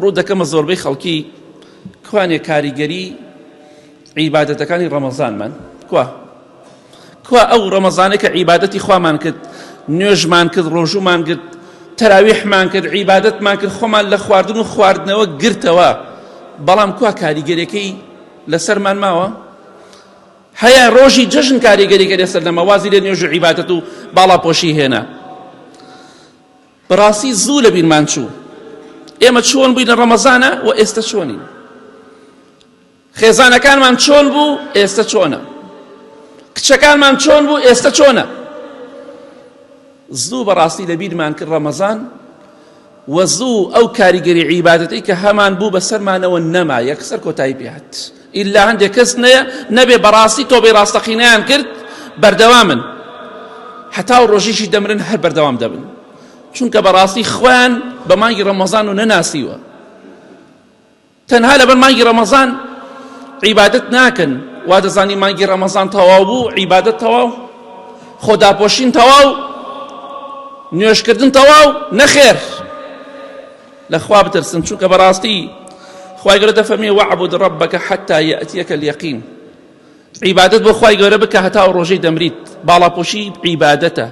ڕوودەکەمە زۆربەی خەڵکی کوانێ کاریگەری عیبادەتەکانی ڕەمەزانمان کوا ئەو ڕەمەزانێک کە عیبادەتی خوامان کرد، نوێژمان کرد، ڕۆژومان کرد، تەراویحمان کرد، عیبادەتمان کرد، خۆمان لە خواردن و خواردنەوە گرتەوە، بەڵام کوا کاریگەریەکەی لەسەرمان ماوە؟ هەیە ڕۆژی جەژن کاریگەریەکە لەسەر نەما، وازی لێ نوێژ و عیبادەت و باڵاپۆشی هێنا. بەڕاستی زوو لە بیرمان چوو ئێمە چۆن بووین لە ڕەمەزانە و ئێستا چۆنین، خێزانەکانمان چۆن بوو ئێستا چۆنە، کچەکانمان چۆن بوو ئێستا چۆنە. زوو بەڕاستی لە بیرمان کرد ڕەمەزان و زوو ئەو کاریگەری عیبادەتی کە هەمان بوو بەسەرمانەوە نەما، یەکسەر کۆتایی پێهات. ئیلا هەندێک کەس نەبێ بەڕاستی تۆبەی ڕاستەقینەیان کرد بەردەوامن، هەتا و ڕۆژیشی دەمرن هەر بەردەوام دەبن، چونکە بەڕاستی خۆیان بە مانگی ڕەمەزان و نەناسیوە. تەنها لەبەر مانگی ڕەمەزان عیبادەت ناکەن، وا دەزانی مانگی ڕەمەزان تەواو بوو، عیبادەت تەواو، خۆداپۆشین تەواو، نوێژکردن تەواو، نەخێر. لەخوا بترسن، چونکە بەڕاستی خوای گەورە دەفەرمێ وەعبود ڕەبەکە حەتا یەئتیەکە اليەقین. عیبادەت بۆ خوای گەورە بکە هەتا و ڕۆژەی دەمریت. باڵاپۆشی عیبادەتە،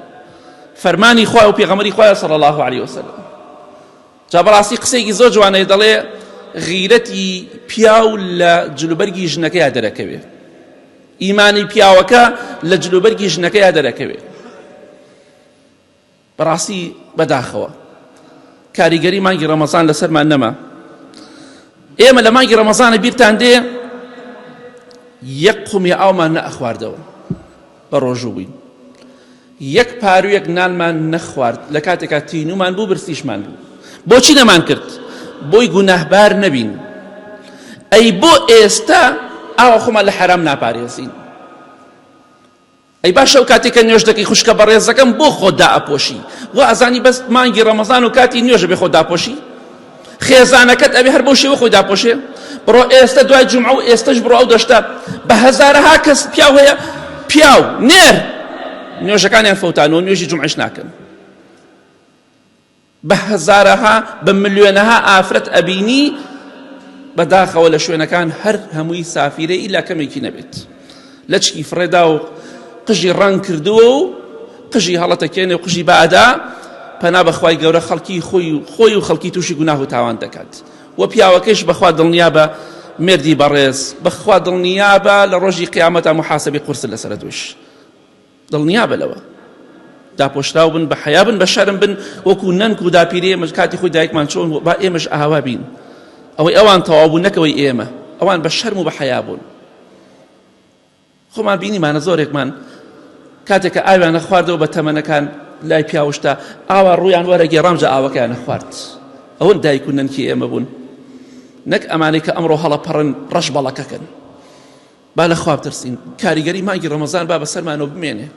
فەرمانی خوای و پێغەمبەری خوای صلی الله علیه وسلم. جا بەڕاستی قسەیەکی زۆر جوانەیە، دەڵێ غیرەتی پیاو لە جلوبەرگی ژنەکەیە دەرەکەوێ، ئیمانی پیاوەکە لە جلوبەرگی ژنەکەیە دەرەکەوێ. بەڕاستی بەداخەوە کاریگەری مانگی ڕەمەزان لەسەرمان نەما. ئێمە لە مانگی ڕەمەزانە بیرتان دێ یەک قومی ئاومان نەئەخواردەوە بە ڕۆژوو بووین، یەک پارویەک نانمان نەخوارد لە کاتێکا تینومان بوو، برسیشمان بوو. بۆچی نەمان کرد؟ بۆی گوناهبار نەبین. ئەی بۆ ئێستا ئاوا خۆمان لە حەرام ناپارێزین؟ ئەی باشە ئەو کاتێککە نوێژ دەکەی خوشکە بەڕێزەکەم بۆ خۆت دائەپۆشی، و ئەزانی بەس مانگی ڕەمەزان و کاتی نوێژە بێ خۆت داپۆشی؟ خێزانەکەت ئەبێ هەر بۆ شێوە خۆی داپۆشێ؟ بڕۆ ئێستا دوای جومعە و ئێستش بڕۆ ئەو دەشتا بە هەزارەها کەس پیاو هەیە، پیاو نێر نوێژەکانیان فەوتانەوە، نوێژی جومعەش ناکەن. بە هەزارەها بە ملیۆنەها ئافرەت ئەبینی بەداخەوە لە شوێنەکان هەر هەمووی سافیرە، ئیلا کەمێکی نەبێت، لە چکی فڕێدا و قژی ڕەنگ کردووە و قژی هەڵەتەکێنێ و قژی بەئەدا، پەنا بەخوای گەورە خەڵکی خۆی و خەڵکی تووشی گوناه و تاوان دەکات. و پیاوەکەش بەخوا دڵنیا بە مردی بەڕێز، بەخوا دڵنیا بە لە ڕۆژی قیامەتە محاسەبی قورس لەسەر دوش، دڵنیا بە لەوە داپۆشراو بن، بە حەیا بن، بە شەرم بن، وەکو نەنک و داپیرێ ئێمەش کاتی خۆی دایکمان چۆن با ئێمەش ئاوا بین. ئەوەی ئەوان تەواو بوو نەکەوەی ئێمە، ئەوان بە شەرم و بە حەیا بوون. خۆمان بینیمانە زۆرێکمان کاتێککە ئاویان نەخواردەوە بە تەمەنەکان لای پیاوشتا ئاوا ڕوویان وەرەگێڕامجە ئاوەکەیان نەخوارد. ئەوەن دایک و نەنکی ئێمە بوون، نەک ئەمانەی کە ئەمڕۆ هەڵەپەڕن ڕەش بەڵەکەکەن. با لەخوا بترسین، کاریگەری مانگی ڕەمەزان با بەسەرمانەوە بمێنێ.